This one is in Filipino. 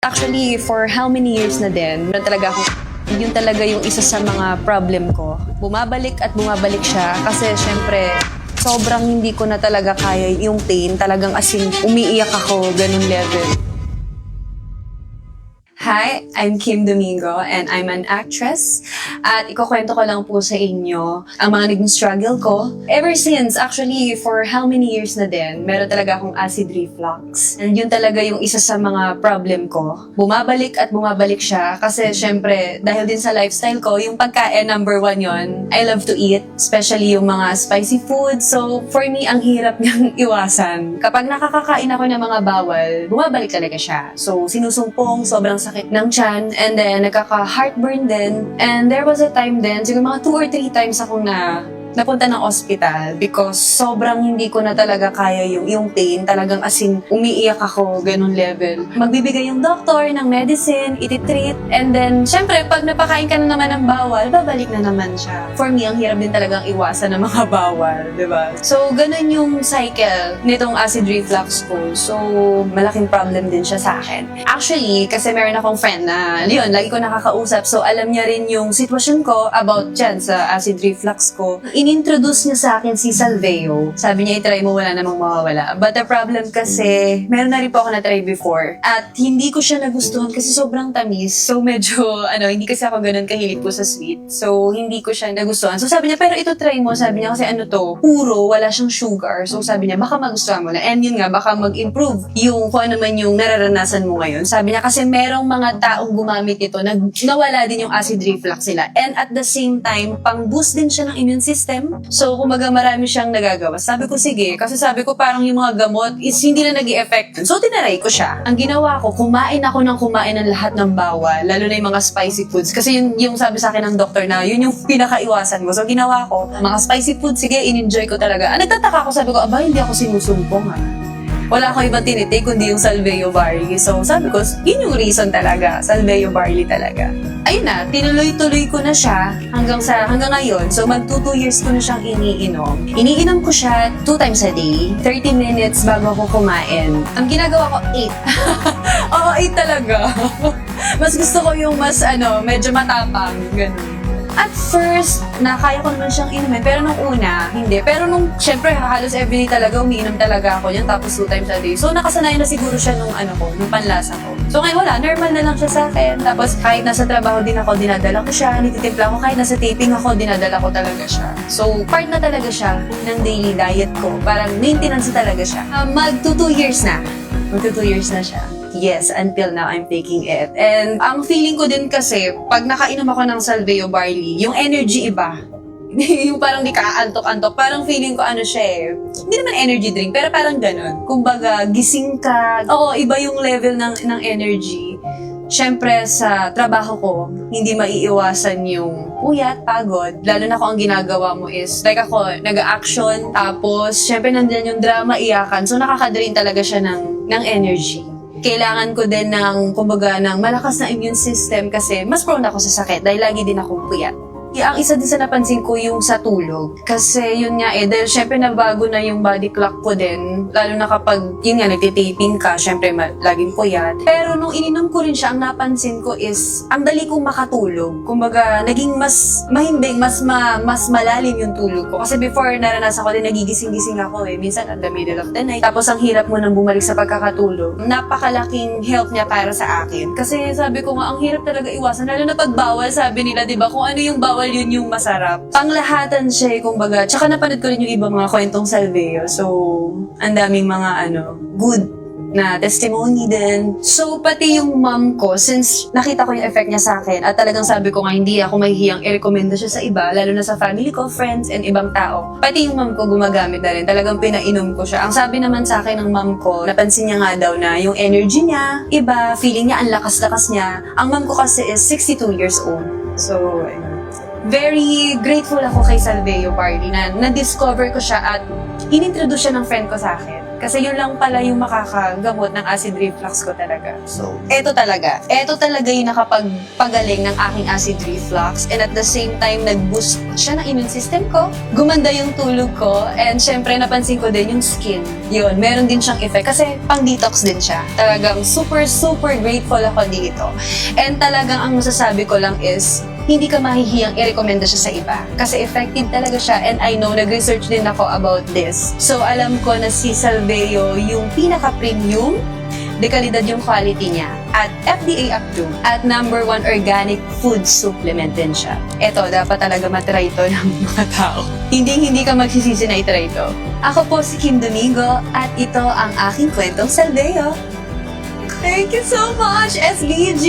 Actually, for how many years na din, yun talaga yung isa sa mga problem ko. Bumabalik at bumabalik siya kasi syempre, sobrang hindi ko na talaga kaya yung pain. Talagang as in, umiiyak ako, ganun level. Hi, I'm Kim Domingo and I'm an actress. At ikukwento ko lang po sa inyo ang mga naging struggle ko. Ever since, actually, for how many years na din, meron talaga akong acid reflux. And yun talaga yung isa sa mga problem ko. Bumabalik at bumabalik siya kasi syempre, dahil din sa lifestyle ko, yung pagkain number one yon. I love to eat, especially yung mga spicy food. So, for me, ang hirap niyang iwasan. Kapag nakakakain ako ng mga bawal, bumabalik talaga siya. So, sinusumpong, sobrang sakit ng tiyan, and then nagkaka-heartburn din. And there was a time din, siguro mga 2 or 3 times akong napunta ng ospital because sobrang hindi ko na talaga kaya yung pain. Talagang as in, umiiyak ako, ganun level. Magbibigay yung doktor ng medicine, ititreat, and then, syempre, pag napakain ka na naman ng bawal, babalik na naman siya. For me, ang hirap din talagang iwasan ng mga bawal, di ba? So, ganun yung cycle nitong acid reflux ko. So, malaking problem din siya sa akin. Actually, kasi meron akong friend na, yun, lagi ko nakakausap, so alam niya rin yung sitwasyon ko about dyan sa acid reflux ko. In-introduce niya sa akin si Salveo. Sabi niya, i-try mo, wala namang mawawala. But the problem kasi, meron na rin po ako na-try before. At hindi ko siya nagustuhan kasi sobrang tamis. So medyo, hindi kasi ako ganun kahilig po sa sweet. So hindi ko siya nagustuhan. So sabi niya, pero ito try mo. Sabi niya kasi puro, wala siyang sugar. So sabi niya, baka magustuhan mo na. And yun nga, baka mag-improve yung kung ano man yung nararanasan mo ngayon. Sabi niya kasi merong mga taong gumamit ito, nawala din yung acid reflux nila. And at the same time, pang-boost din siya ng immune system. So, kumbaga marami siyang nagagawa. Sabi ko, sige. Kasi sabi ko, parang yung mga gamot is hindi na nag-i-effect. So, tinaray ko siya. Ang ginawa ko, kumain ako ng lahat ng bawal. Lalo na yung mga spicy foods. Kasi yung sabi sa akin ng doktor na, yun yung pinakaiwasan ko. So, ginawa ko, mga spicy foods, sige, in-enjoy ko talaga. Nagtataka ako, sabi ko, aba, hindi ako sinusumpong wala akong ibang tinitake kundi yung Salveo Barley. So, sabi ko, yun yung reason talaga. Salveo Barley talaga. Ayun na, tinuloy-tuloy ko na siya hanggang ngayon. So, mag 2 years ko na siyang iniinom. Iniinom ko siya 2 times a day, 30 minutes bago ako kumain. Ang ginagawa ko, 8. Oo, 8 talaga. Mas gusto ko yung medyo matapang, ganun. At first, kaya ko naman siyang inumin, pero nung una, hindi. Pero syempre, halos everyday talaga, umiinom talaga ako niyan, tapos 2 times a day. So, nakasanayan na siguro siya nung panlasa ko. So, ngayon wala, normal na lang siya sa akin. Tapos, kahit nasa trabaho din ako, dinadala ko siya, nititimpla ko, kahit nasa taping ako, dinadala ko talaga siya. So, part na talaga siya ng daily diet ko. Parang maintenance na talaga siya. Mag 2 years na. Mag 2 years na siya. Yes, until now, I'm taking it. And ang feeling ko din kasi, pag nakainom ako ng Salveo Barley, yung energy iba. Yung parang di ka antok-antok. Parang feeling ko siya hindi naman energy drink, pero parang ganun. Kumbaga, gising ka. Oo, iba yung level ng energy. Siyempre, sa trabaho ko, hindi maiiwasan yung puyat, pagod. Lalo na kung ang ginagawa mo is, like ako, nag-action, tapos, siyempre, nandiyan yung drama, iyakan. So, nakaka-drain talaga siya ng energy. Kailangan ko din ng malakas na immune system kasi mas prone ako sa sakit dahil lagi din akong puyat. Ang isa din sa napansin ko yung sa tulog. Kasi yun nga dahil syempre nabago na yung body clock ko din. Lalo na kapag, yun nga, nagtitaping ka, syempre laging puyat. Pero nung ininom ko rin siya, ang napansin ko is, ang dali kong makatulog. Kumbaga, naging mas mahimbing, mas malalim yung tulog ko. Kasi before, naranasan ko din, nagigising-gising ako Minsan at the middle of the night. Tapos ang hirap mo nang bumalik sa pagkakatulog. Napakalaking help niya para sa akin. Kasi sabi ko nga, ang hirap talaga iwasan. Lalo na pag bawal, sabi nila, diba, kung ano yung bawal, yun yung masarap. Panglahatan siya kumbaga. Tsaka napanood ko rin yung ibang mga kwentong Salveo. So, ang daming mga good na testimony din. So, pati yung mom ko, since nakita ko yung effect niya sa akin, at talagang sabi ko nga, hindi ako mahihiyang i-recommenda siya sa iba, lalo na sa family ko, friends, and ibang tao. Pati yung mom ko gumagamit na rin. Talagang pinainom ko siya. Ang sabi naman sa akin ng mom ko, napansin niya nga daw na yung energy niya, iba, feeling niya, ang lakas-lakas niya. Ang mom ko kasi is 62 years old. So, very grateful ako kay Salveo Barley na na-discover ko siya at inintroduce siya ng friend ko sa akin. Kasi yun lang pala yung makakagamot ng acid reflux ko talaga. So, eto talaga yung nakapagpagaling ng aking acid reflux, and at the same time, nag-boost siya ng immune system ko, gumanda yung tulog ko, and syempre napansin ko din yung skin. Yun, meron din siyang effect kasi pang-detox din siya. Talagang super, super grateful ako dito. And talagang ang masasabi ko lang is, hindi ka mahihiyang i-recommenda siya sa iba. Kasi effective talaga siya, and I know, nag-research din ako about this. So, alam ko na si Salveo yung pinaka-premium, de kalidad yung quality niya, at FDA approved, at number 1 organic food supplement din siya. Ito, dapat talaga matry ito ng mga tao. Hindi ka magsisisi na itry ito. Ako po si Kim Domingo, at ito ang aking kwentong Salveo. Thank you so much, SBG!